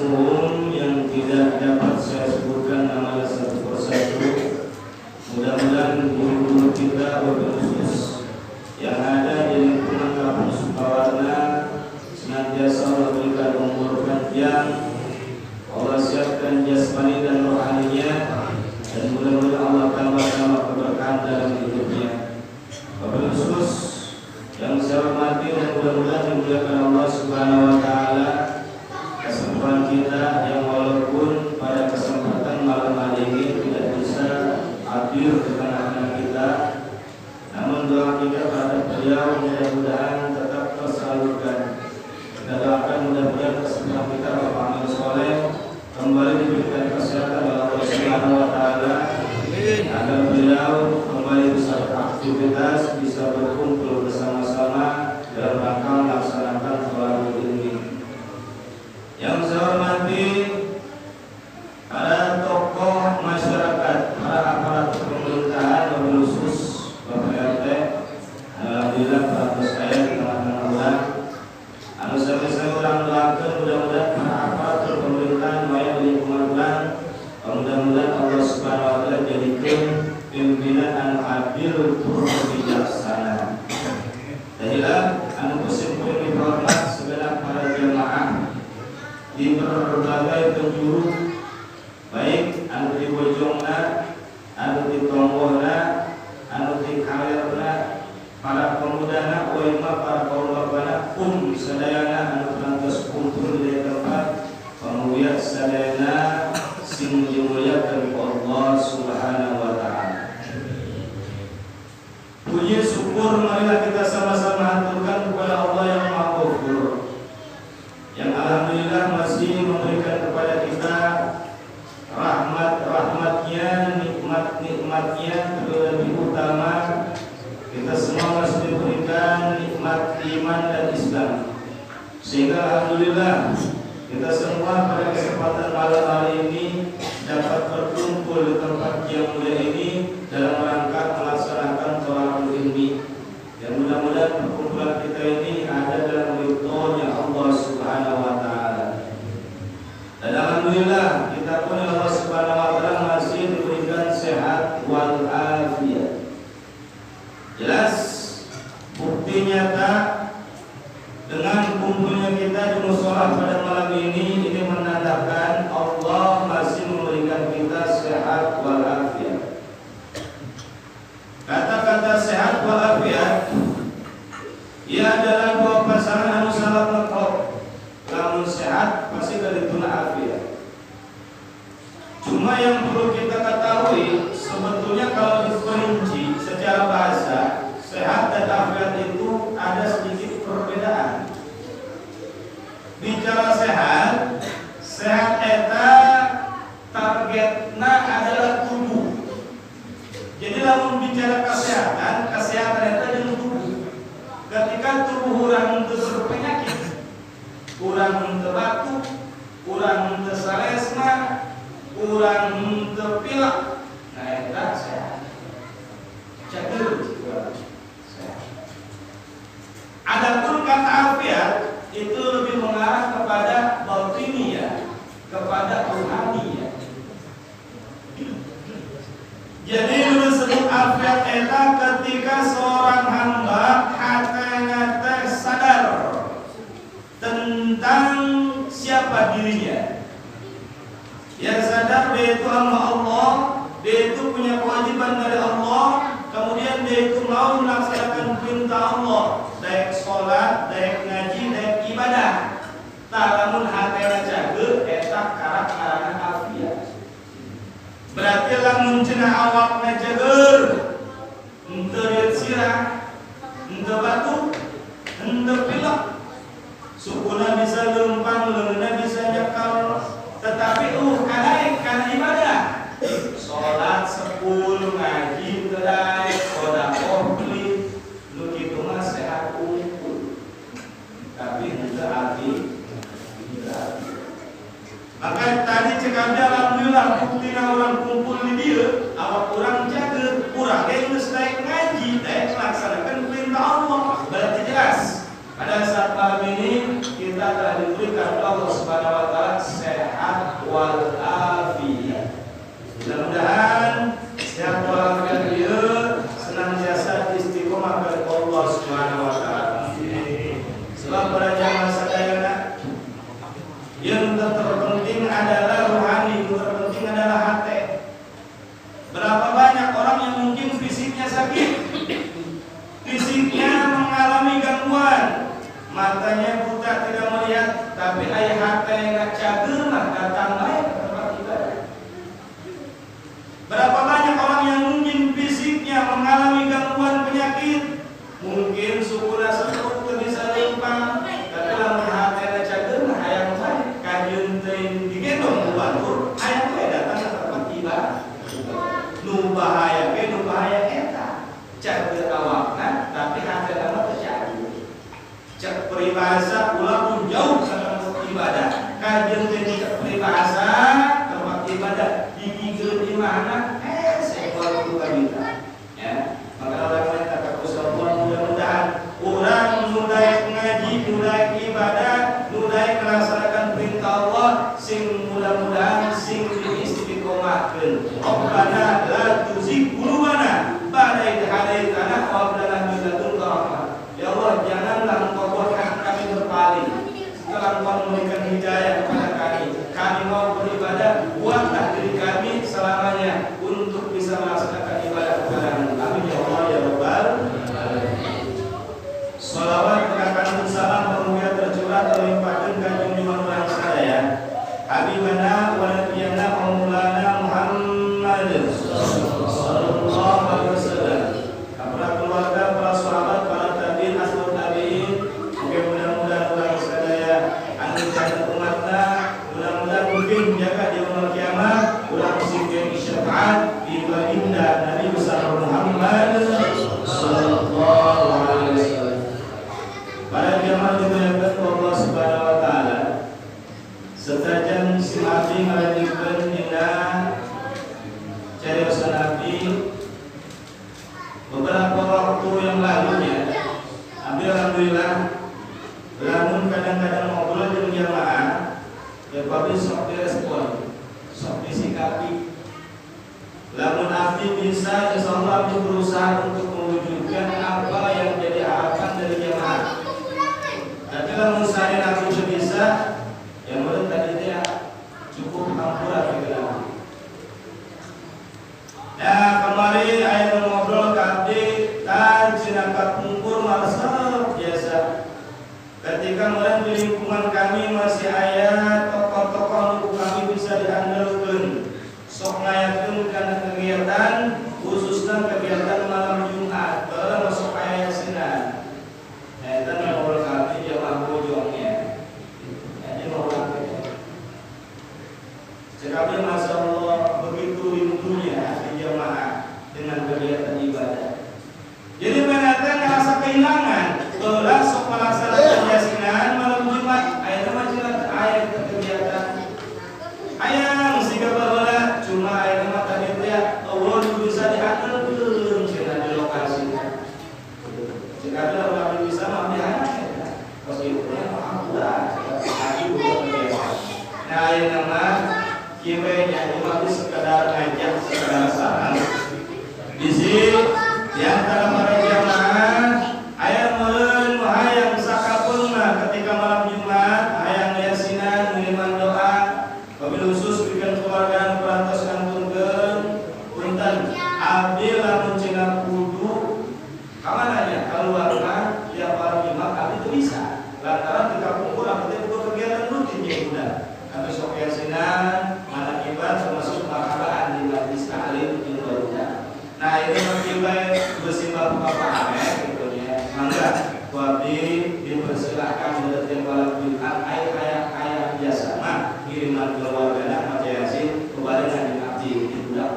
umum yang tidak dapat saya sebutkan namanya satu persatu. Mudah-mudahan guru-guru kita khusus yang ada di lingkungan kampung Sukawarna senantiasa Allah berikan umur panjang, Allah siapkan jasmani dan rohaninya, dan mudah-mudahan Allah tambah-tambah keberkahan dalam hidupnya. Wabil khusus yang saya hormati dan mudah-mudahan dimuliakan Allah Subhanahu wa taala, kesempatan kita yang walaupun pada kesempatan malam hari ini tidak bisa hadir di tengah-tengah kita, namun doa kita pada beliau mudah-mudahan tetap tersalurkan. Kita doakan mudah-mudahan kesempatan kita beramal soleh, kembali diberikan kesehatan oleh Allah Subhanahu wa taala, agar beliau kembali bisa beraktivitas, bisa berkumpul bersama-sama dalam rangka melaksanakan sholat ini. Yang saya hormati para tokoh masyarakat, para aparatur pemerintahan, wabil khusus Bapak RT, alhamdulillah para saya di tengah-tengah orang. Saya orang doakan mudah-mudahan para aparatur pemerintahan baik di lingkungan orang, mudah-mudahan Allah Subhanahu wa taala jadikan pimpinan anu adil tur bijaksana. Dahilah anu kusimpul dihormat segenap para jemaah di berbagai penjuru, baik anu di bojongna, anu di tonggohna, anu di kalerna, para pemudana, ulama, para kaum bapana, sadayana anu lantas kumpul di tempat pamuliat sadayana sing dimuliakan Allah Subhanahu wa taala. Puji syukur marilah kita sama-sama haturkan kepada Allah yang Maha Ghafur, yang alhamdulillah masih memberikan kepada kita rahmat-rahmatnya, nikmat-nikmatnya. Terlebih utama kita semua masih diberikan nikmat iman dan Islam, sehingga alhamdulillah kita semua pada kesempatan malam hari ini dapat berkumpul di tempat yang mulia ini dalam rangka melaksanakan thalaqul ilmi. Dan mudah-mudahan perkumpulan kita ini ada dalam ridhonya Allah Subhanahu wa taala. Dan alhamdulillah kita pun Allah Subhanahu wa taala masih diberikan sehat wal afiat. Jelas bukti nyata dengan kumpulnya kita di mushola pada malam ini menandakan Allah masih memberikan kita sehat wal afiat. Kata-kata sehat wal afiat ia adalah dua pasangan anu salah lengkap. Lamun sehat pasti dari tuna afiat. Cuma yang perlu kita ketahui, sebetulnya kalau diperinci secara bahasa, sehat dan afiat itu ada sedikit perbedaan. Bicara sehat, sehat eta targetna adalah tubuh. Jadi lamun bicara kesehatan, kesehatan eta jeung tubuh. Ketika tubuh urang teu berpenyakit, urang teu batuk, urang teu salesna, urang teu pilek, nah eta sehat. Cager juga sehat. Adapun kata afiat itu lebih mengarah kepada batiniyah, kepada rohaniah. Jadi disebut afiat eta ketika seorang hamba hatana sadar tentang siapa dirinya. Yang sadar dia itu hamba Allah, dia itu punya kewajiban dari Allah, kemudian dia itu mau melaksanakan perintah Allah, baik sholat, baik ngaji, baik ibadah. Talamun hatena jager eta karak-karangan afiat. Berarti lamun cenah awakna jager, henteu rieut sirah, henteu batuk, henteu pilek, sukuna bisa leumpang, leungeunna bisa nyekal, tetapi kadaek kana ibadah. Sholat sepuluh, ngaji teu daek, sedekah beli, nu kitu mah sehat unggul. Tapi henteu arti. Maka tadi cekapnya alhamdulillah buktina orang kumpul di dia, awak orang jaga, orang yang naik ngaji, naik melaksanakan perintah Allah. Berarti jelas pada saat malam ini kita telah diberikan Allah Subhanahu wa taala sehat walafiat. Mudah-mudahan setiap keluarga dia senantiasa istiqomah kepada Allah Subhanahu wa taala. Sebab para jamaah sadayana yang terpenting adalah rohani, yang terpenting adalah hati. Berapa banyak orang yang mungkin fisiknya sakit, fisiknya mengalami gangguan, matanya buta tidak melihat, tapi ayah hati yang gak cager mah datang baik ke tempat ibadah. Berapa banyak orang yang mungkin fisiknya mengalami gangguan penyakit, mungkin sukulah sebut bisa limpang, tapi lamun hati yang cager mah hayang baik kajun teuing digendong kubatur, hayang bae datang ke tempat ibadah. Nu bahaya eta cager awakna tapi hati lama tercager. Cek peribahasa ulah pun jauh sama tempat ibadah. Kajian jadi cek peribahasa tempat ibadah digigil di mana? Seekor bukan kita. Ya, maka orang lain kata Rasulullah mudah-mudahan orang mulai ngaji, mulai ibadah, mulai melaksanakan perintah Allah, sing mudah-mudahan sing diistiqomahkeun. Rabbana la tuzigh qulubana ba'da idh hadaitana wa hab lana min ladunka rahmah. Ya Allah, janganlah Engkau buatkan kami berpaling setelah Engkau memberikan hidayah kepada kami. Kami mau beribadah, buatlah diri kami selamanya untuk bisa melaksanakan ibadah kepada-Mu. Amin ya Allah ya Rabbal alamin. Shalawat berkatan salam pemulia tercurah terlimpahkan kanjeng Imam sadaya Habibana wa nabiyana wa maulana Muhammad sallallahu alaihi wasallam. Para keluarga, para sahabat, para tabi'in, ashabul tabi'in, mudah-mudahan Allah sadaya anu jaga umatna, mudah-mudahan mungkin menjaga di yaumul kiamat, ulah musibah syafaat di baginda Nabi besar Muhammad sallallahu alaihi wasallam. Para jamaah dimuliakan Allah Subhanahu wa taala. Sesajen si abdi ngalanjutkeun dina cariosan abdi beberapa waktu yang lalunya, abdi alhamdulillah lamun kadang-kadang ngobrol dengan jamaah, ya abdi sok direspon, sok disikapi. Lamun abdi bisa, insyaallah abdi berusaha untuk mewujudkan apa yang jadi harapan dari jamaah. Tapi lamun saya abdi bisa, yang menurut tadi dia cukup hampura pikiran. Nah kemarin ayat ngobrol kabdi tan cinakat mungkur malasar biasa. Ketika mulai di lingkungan kami masih ayat tokoh-tokoh untuk kami bisa diandalkan. Sok ngayakeun kana kegiatan khususnya kegiatan malam Jumat. Kalau masuk ayat Senin. Nah itu ngobrol kabdi jamaah bojongnya. Jadi ngobrol sekali Masya Allah begitu rindunya hati jamaah dengan kegiatan ibadah. Jadi mereka ngerasa kehilangan. Kalau sok melaksanakan yasinan malam Jumat, ayat majelat ayat kegiatan. Ayam sehingga bahwa cuma ayat tadi dia Allah bisa diandalkan cina di lokasi. Jika ada orang bisa mengambil positifnya alhamdulillah. Lagi bukan kegiatan. Nah ayat nama kiwenya cuma sekadar ngajak, sekadar saran. Di sini di antara para jamaah ayat meuleun hayang sakapeungna ketika malam Jumat hayang yasinan ngiriman doa wabil khusus bikin keluarga perantos kantunkeun punten abdi lamun cenah kudu kamananya keluarga tiap malam Jumat abdi teu bisa lantaran di kampung urang teh butuh kegiatan rutin ya udah kami sok yasinan termasuk marhabaan di majlis taklim di Garuda. Nah ini mencoba bersimbah bapak gitu ya. Mangga wabi dipersilakan mendetik malam Jumat ayat biasa mah kiriman keluarga Mas Yasin kebarengan di abdi di budak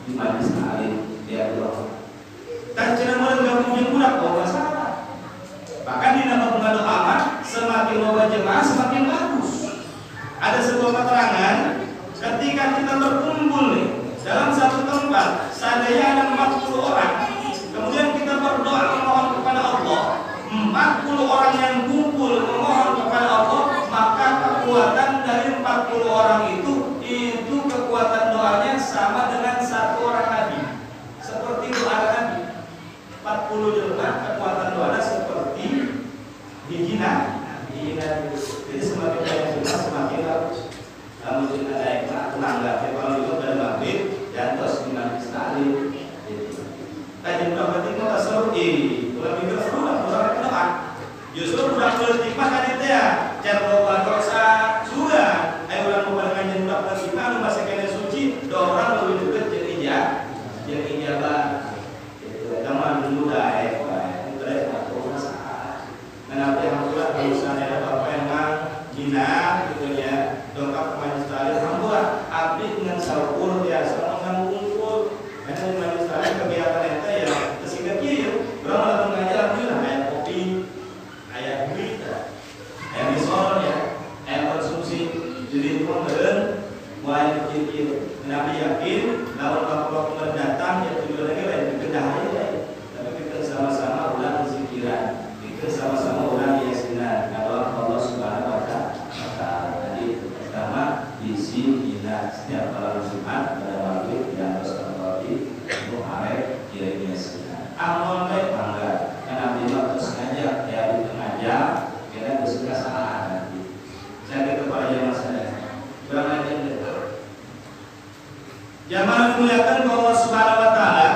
di majlis taklim dia doa. Tak cenah meureun gabung budak kok masalah. Bahkan di nama pengaduh amat semakin loba jemaah semakin bagus. Ada sebuah keterangan ketika kita berkumpul nih dalam satu tempat, seandainya ada 40 orang, kemudian kita berdoa memohon kepada Allah, 40 orang yang kumpul memohon kepada Allah, maka kekuatan dari 40 semakin banyak sunnah semakin bagus. Namun jika ada yang menanggap kalau itu pada maghrib dan terus di maghrib sekali. Kajian berapa tinggal tasawuf ulang mikir seru lah, ulang kenapa? Justru udah bertimah kan itu ya. Cara bawa dosa juga. Ayo ulang bawa dengan udah bertimah, lu masih kena suci. Dua orang lebih dekat jadi ijabah. Zaman dulu dah terus aku masalah. Kenapa yang pula kalau misalnya ada bapak yang hina gitu ya, dongkap ke majelis taklim, alhamdulillah abdi dengan sahur biasa mengganggu kumpul. Karena di majelis taklim kegiatan itu ya tersingkat kieu. Orang malah mengajar alhamdulillah kayak kopi, kayak berita, kayak misol ya, kayak konsumsi. Jadi itu meren mulai kecil-kecil. Nabi yakin lawan waktu mendatang ya tujuan lagi lain kedah aja. Tapi kita sama-sama ulang zikiran, kita sama-sama ulang yasinan. Kalau Allah Subhanahu wa taala tadi pertama zikirlah setiap malam Jumat pada maghrib dan bersalawati untuk arek kira yasinan. Amal baik bangga. Karena Nabi terus ngajak ya di tengah jam kira bersuka salah nanti. Saya kepada jamaah saya. Berangkat jamaah dimuliakan Allah Subhanahu wa taala.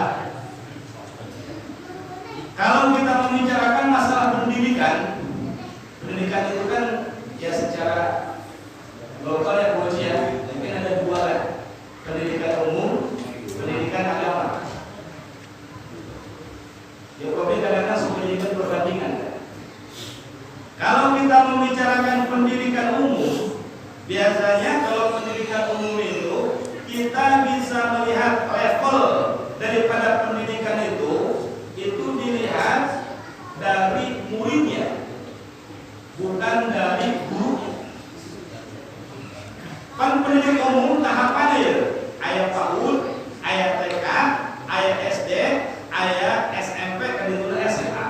Kalau kita membicarakan masalah pendidikan itu kan ya secara global ya Bu ya. Mungkin ada dua kan. Pendidikan umum, pendidikan agama. Ya kadang-kadang sebenarnya perbandingan. Kalau kita membicarakan pendidikan umum, biasanya kalau pendidikan umum itu kita bisa melihat level daripada pendidikan itu dilihat dari muridnya, bukan dari gurunya. Kan pendidikan umum tahapannya ya, ayat PAUD, ayat TK, ayat SD, ayat SMP, kemudian SMA.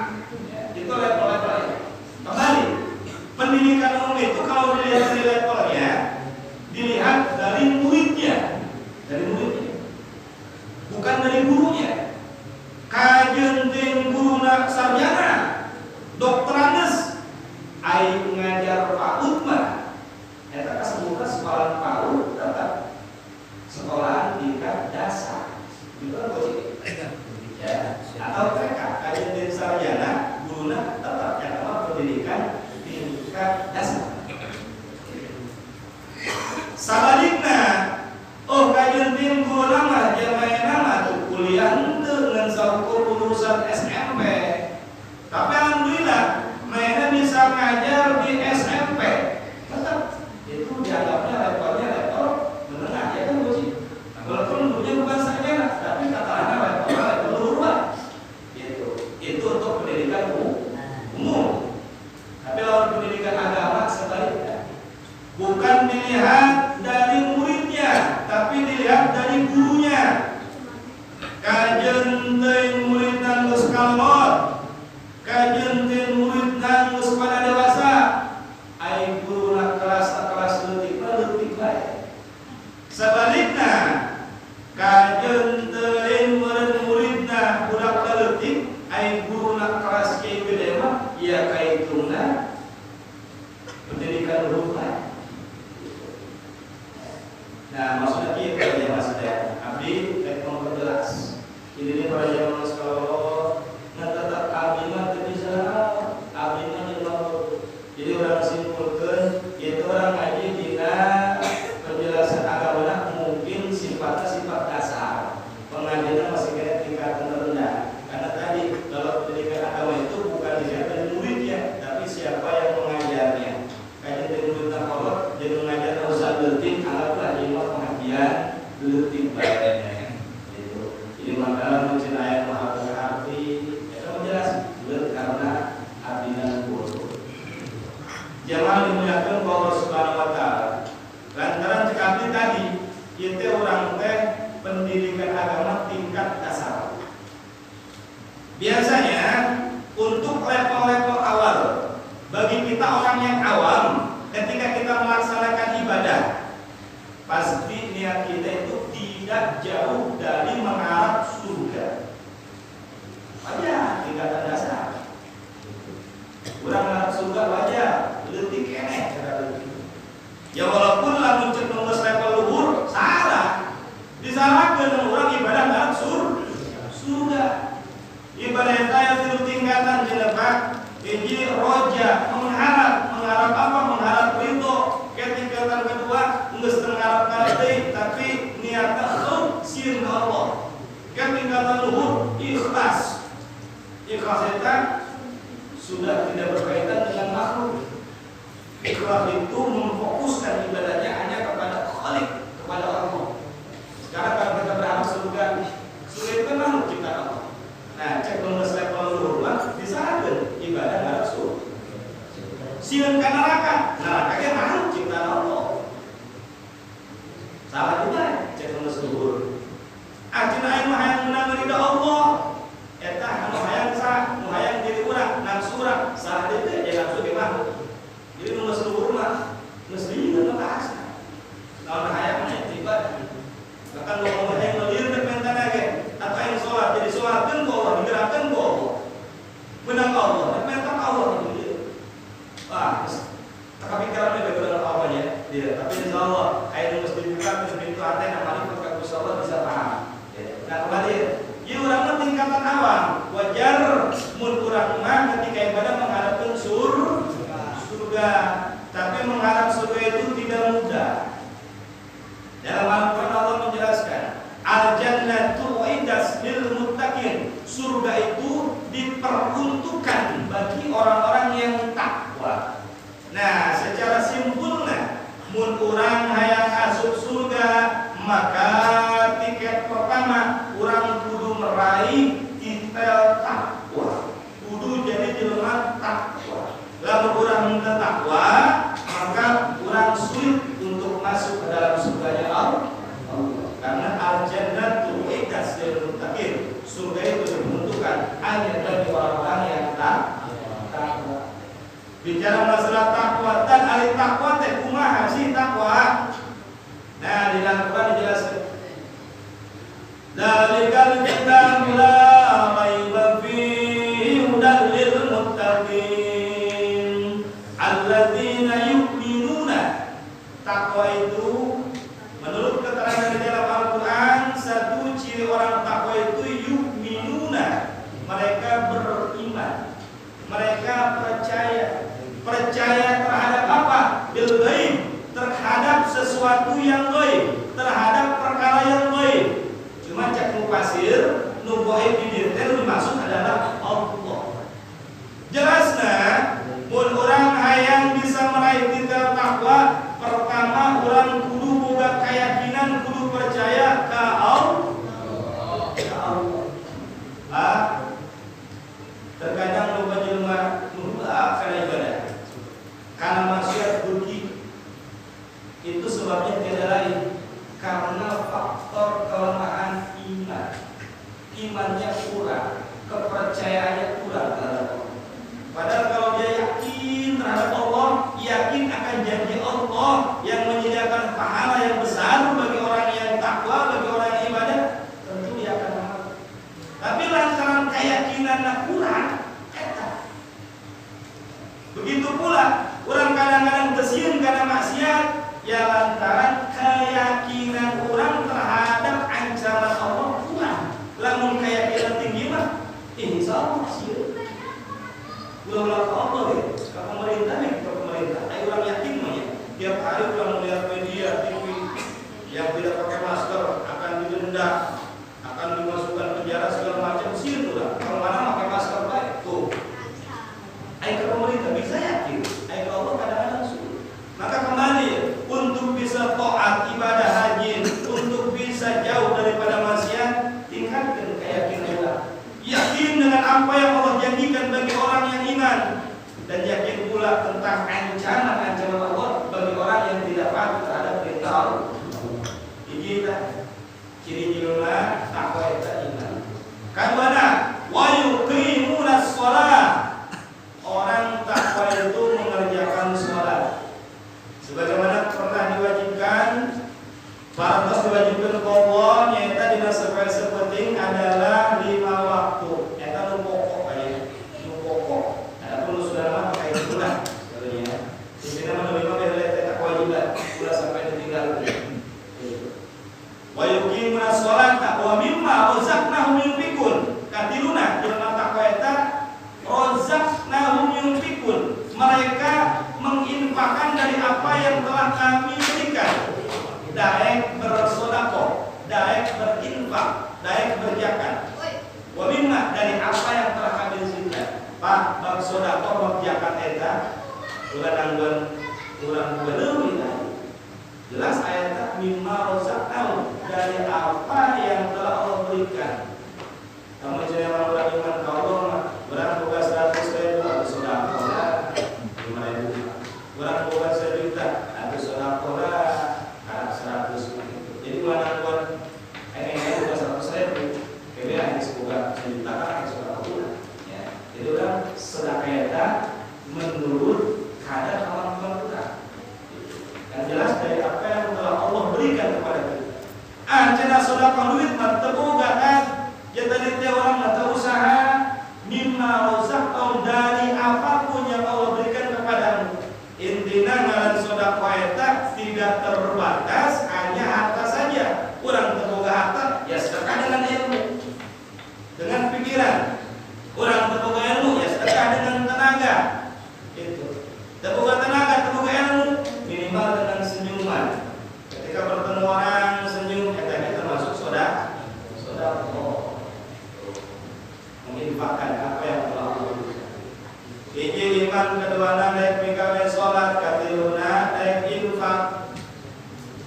Itu level-levelnya. Kembali, pendidikan umum itu kalau dilihat dari levelnya, dilihat dari muridnya. Bukan dari gurunya. Kajeun teh guruna sarjana, doktorandes, ai ngajar PAUD mah eta kasebutna sekolah PAUD tetap sekolah tingkat dasar. Itu ya, atau TK kajeun teh sarjana, guruna tetap eta pendidikan tingkat dasar. Sabalikna oh kajian tim guru nama jamaah nama tuh kuliah dengan saukur urusan SMP. Tapi alhamdulillah mereka bisa ngajar di SMP. Tetap itu dianggapnya level menengah ya kan Bu Ci. Walaupun gurunya bukan sarjana, tapi katakanlah level luar. Itu untuk pendidikan umum. Tapi kalau pendidikan agama sebaliknya, bukan dilihat dari muridnya, tapi dilihat dari gurunya. Kajeun teh murid nang geus kalmot, kajeun teh murid nang geus pada dewasa, ai guruna kelas leutik bae. Sebalikna, kajeun teh murid-muridna budak leutik, ai guruna kelas kieu gede mah ya kaitungna pendidikan rupa. Nah, maksudnya kita ya maksudnya abdi kayak memperjelas. Ini para jamaah sekolah ngan tetap abdi mah teu bisa abdi mah jadi orang simpulkeun itu orang ngaji dina penjelasan agama mungkin sifatnya sifat dasar. Pengajiannya masih kena tingkatan rendah. Karena tadi kalau pendidikan agama itu bukan dilihat dari muridnya, tapi siapa yang mengajarnya. Kayak dari murid kolot jadi mengajar usah leutik anggaplah ini pengajian leutik bae. Jadi maka mencin ayat maha berarti itu menjelas karena abdinan guru. Jamaah dimuliakan Allah Subhanahu wa taala. Lantaran cek abdi tadi itu orang teh pendidikan agama tingkat dasar. Biasanya untuk level-level awal bagi kita orang yang awam ketika kita melaksanakan ibadah pasti niat kita itu tidak jauh dari mengharap surga. Wajar tingkatan dasar. Kurang mengharap surga wajar, leutik keneh cara Ya walaupun lamun cek nunggus level luhur salah. Disalahkeun urang ibadah ngarep surga. Ibadah saya tilu tingkatan jenepak. Hiji roja mengharap apa? Mengharap ridho. Tingkatan kedua geus mengharap kalih tapi niatna untuk sieun ka Allah. Tingkatan luhur ikhlas. Ikhlas itu sudah tidak berkaitan dengan makhluk. Ikhlas itu memfokuskan ibadahnya hanya kepada Khalik, kepada Allah. Sekarang kalau kita berharap surga itu kan makhluk ciptaan Allah. Nah, cek nunggu level luhur mah disarankeun ibadah ngarep surga. Sieun ka neraka ge makhluk ciptaan Allah. Salah juga cek nunggu luhur. Ajeuna aing mah hayang menang ridha Allah. Eta anu hayang nu hayang diri urang, nafsu urang, salah deui teh nafsu ge makhluk. Jadi nunggu luhur mah geus dieun mah asa. Naon hayang mah ibadah. Bahkan ngomong hayang ngelir teh mentana ge, atau yang salat jadi salatkeun ku Allah, digerakkeun ku Allah. Menang Allah, menang Allah itu. Wah, tak kepikiran juga dengan awalnya dia. Tapi insyaallah aya nu mesti dibuka pintu hati namanya maka insyaallah bisa paham. Nah, kembali ieu urang mah tingkatan awam. Wajar mun urang mah ketika ibadah mengharapkan surga. Tapi mengharap surga itu tidak mudah. Dalam Al-Qur'an Allah menjelaskan, al-jannatu uiddat lil muttaqin. Surga itu diperuntukkan bagi orang-orang yang takwa. Nah, secara simpulnya, mun urang hayang asup surga, maka tiket pertama urang kudu meraih titel takwa. Kudu jadi jelema takwa. Lamun urang teu takwa, maka urang sulit untuk masuk ke dalam surganya Allah. Karena al-jannatu uiddat lil muttaqin. Surga itu diperuntukkan hanya bagi orang-orang yang takwa. Bicara masalah takwa dan ahli takwa teh kumaha sih takwa? Nah, di dalam Al-Qur'an dijelaskan. Dzalikal kitabu la raiba fihi hudan lil muttaqin alladzina yu'minuna. Takwa itu menurut keterangan di dalam Al-Qur'an, satu ciri orang takwa itu yu'minuna. Mereka beriman. Mereka percaya terhadap apa? Bil ghaib, terhadap sesuatu yang ghaib, terhadap perkara yang ghaib. Cuma cek mufasir, nu ghaib di detail dimaksud adalah Allah. Jelasna mun urang hayang bisa meraih titel takwa, pertama urang kudu boga keyakinan, kudu percaya ka Allah. Terkadang loba jelema nulak kana ibadah karena maksiat burki. Itu sebabnya tidak lain karena faktor kelemahan iman. Imannya kurang, kepercayaannya kurang terhadap Allah. Padahal kalau dia yakin terhadap Allah, yakin akan janji Allah yang menyediakan pahala yang besar bagi orang yang takwa, bagi orang yang ibadah, tentu dia akan amal. Tapi lantaran keyakinannya kurang, begitu pula orang kadang-kadang kesieun karena maksiat, ya lantaran keyakinan orang terhadap ancaman Allah kurang. Lamun keyakinan tinggi mah, insyaallah sieun. Ulah Allah ya, ke pemerintah nih, ke pemerintah. Ayo orang yakin mah ya, tiap hari orang melihat media TV yang tidak pakai masker akan didenda, akan dimasukkan penjara segala macam. Sieun ulah. Kalau mana pakai masker baik tuh. Ayo ke pemerintah bisa yakin, ayo ke Allah kadang-kadang sulit. Maka kembali untuk bisa taat ibadah haji, untuk bisa jauh daripada maksiat, tingkatkan keyakinan kita. Yakin dengan apa yang Allah janjikan bagi orang yang iman, dan yakin pula tentang ancaman-ancaman Allah bagi orang yang tidak patuh terhadap perintah Allah. Kita ciri-cirinya kami berikan, daek bersedekah, daek berinfak, daek berzakat. Wa mimma, dari apa yang telah kami rizkikan. Pak, bersedekah berzakat eta ulah nangguan urang beuleum ya. Jelas ayatnya mimma rozaqnahu, dari apa yang telah Allah berikan. Kamu jangan orang iman ke Allah mah, orang buka 100.000 atau sedekah lah 5.000. Orang buka 1 juta atau sedekah lah 100. Jadi mana buat buka 100.000, kebea harus buka 1 juta kan sedekah. Ya, jadi orang sedekah eta menurut kadar kemampuan kita. Yang jelas dari apa yang telah Allah berikan kepada kita. Cenah sedekah duit mah teu boga kan. Jadi teh orang mata usaha mimma rozaqnahu, dari apapun yang Allah berikan kepadamu. Intina ngaran sedekah eta tidak terbatas hanya harta saja. Urang teu boga harta ya sedekah dengan ilmu, dengan pikiran. Urang teu boga ilmu ya sedekah dengan tenaga. Teu boga tenaga, teu boga ilmu, minimal dengan senyuman. Ketika bertemu orang senyum, eta termasuk sedekah. Menginfakkan apa yang telah Allah berikan. Hiji iman, keduana daek mikawe salat, katiluna daek infak.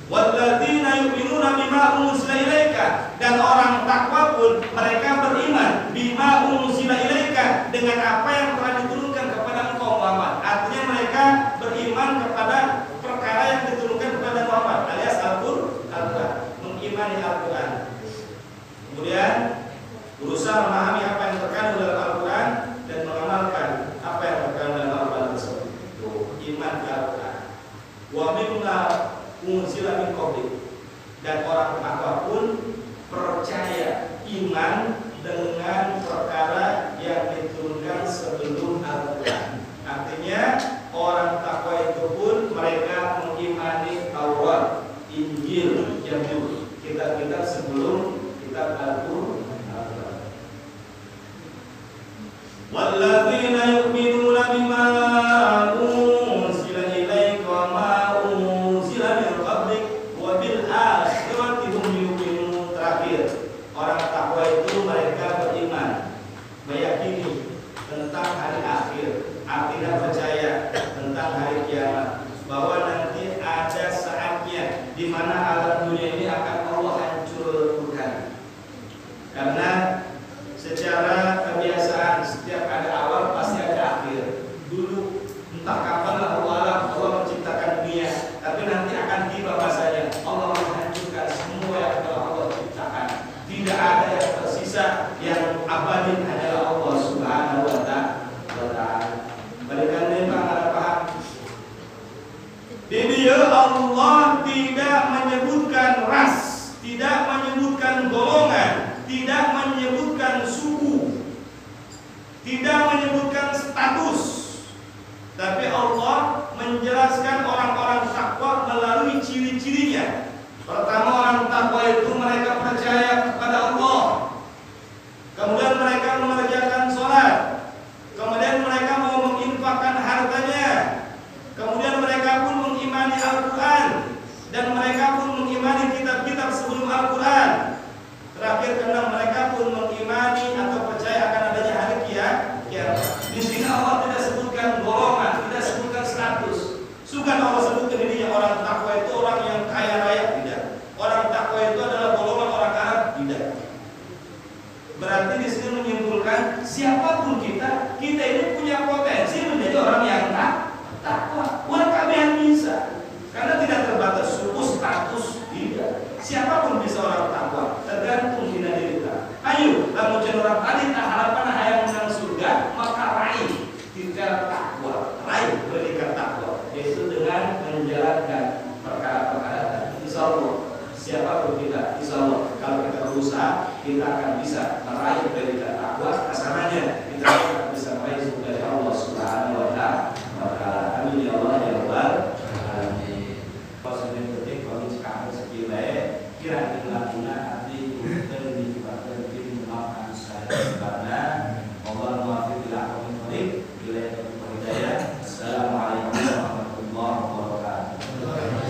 Walladzina yu'minuna bima unzila ilaika, dan orang takwa pun mereka beriman bima unzila ilaika, dengan apa yang telah diturunkan kepada engkau Muhammad. Artinya mereka beriman kepada perkara yang diturunkan kepada Muhammad, alias Al-Qur'an, mengimani Al-Qur'an. Kemudian berusaha memahami apa yang terkandung dalam Al-Quran dan mengamalkan apa yang terkandung dalam Al-Quran tersebut. Itu iman ke Al-Quran. Wa mimma unzila min qablik, dan orang takwa pun percaya iman dengan perkara yang diturunkan sebelum Al-Quran. Artinya orang takwa itu pun mereka mengimani Taurat, Injil, Zabur, kitab-kitab sebelum kitab Al-Quran. Walladzina yu'minuna bima unzila ilaika wa ma unzila min qablik wa bil akhirati hum yuqinun. Terakhir, orang takwa itu mereka beriman, meyakini tentang hari akhir, artinya percaya tentang hari kiamat, bahwa nanti ada saatnya di mana alam dunia ini akan Allah hancurkan. Karena secara kebiasaan setiap ada awal pasti ada akhir. Dulu entah kapan Allah menciptakan dunia, tapi nanti akan tiba masanya Allah menghancurkan semua yang telah Allah ciptakan. Tidak ada yang tersisa, yang abadi adalah Allah Subhanahu wa Ta'ala. Balikan mereka ada paham. Di dia Allah tidak menyebutkan ras, tidak menyebutkan golongan, tidak menyebutkan suku, tidak menyebutkan status, tapi Allah menjelaskan orang-orang takwa melalui ciri-cirinya. Pertama, orang takwa itu mereka percaya kepada Allah, kemudian mereka mengerjakan sholat, kemudian mereka mau menginfakkan hartanya, kemudian mereka pun mengimani Al-Quran, dan mereka pun mengimani kitab-kitab sebelum Al-Quran. Terakhir, karena mereka pun mengimani atau percaya akan adanya hari kiamat. Di sini Allah tidak sebutkan golongan, tidak sebutkan status. Sukan Allah sebutkan dirinya orang takwa itu orang yang kaya raya, tidak. Orang takwa itu adalah golongan orang Arab, tidak. Berarti di sini menyimpulkan siapapun kita ini punya potensi menjadi orang yang takwa. Orang kabehan bisa, karena tidak terbatas suku, status, tidak. Siapapun bisa orang takwa, tergantung dina diri kita. Ayo, lamun cenah orang tadi tak harapan hayang menang surga, maka raih tingkat takwa, raih predikat takwa, yaitu dengan menjalankan perkara-perkara tadi. Insyaallah, siapapun kita, insyaallah kalau kita berusaha, kita akan bisa meraih predikat takwa. Kasarannya kita akan bisa meraih surga dari Allah Subhanahu wa Ta'ala. Amin ya Allah ya Rabbal alamin. Pasal yang penting kalau sekarang sekiranya kira-kira guna arti dan dibuatkan tim maafkan saya karena Allah muafiq ila aqwamil thoriq ila hidayah. Assalamualaikum warahmatullahi wabarakatuh.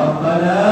Rabbana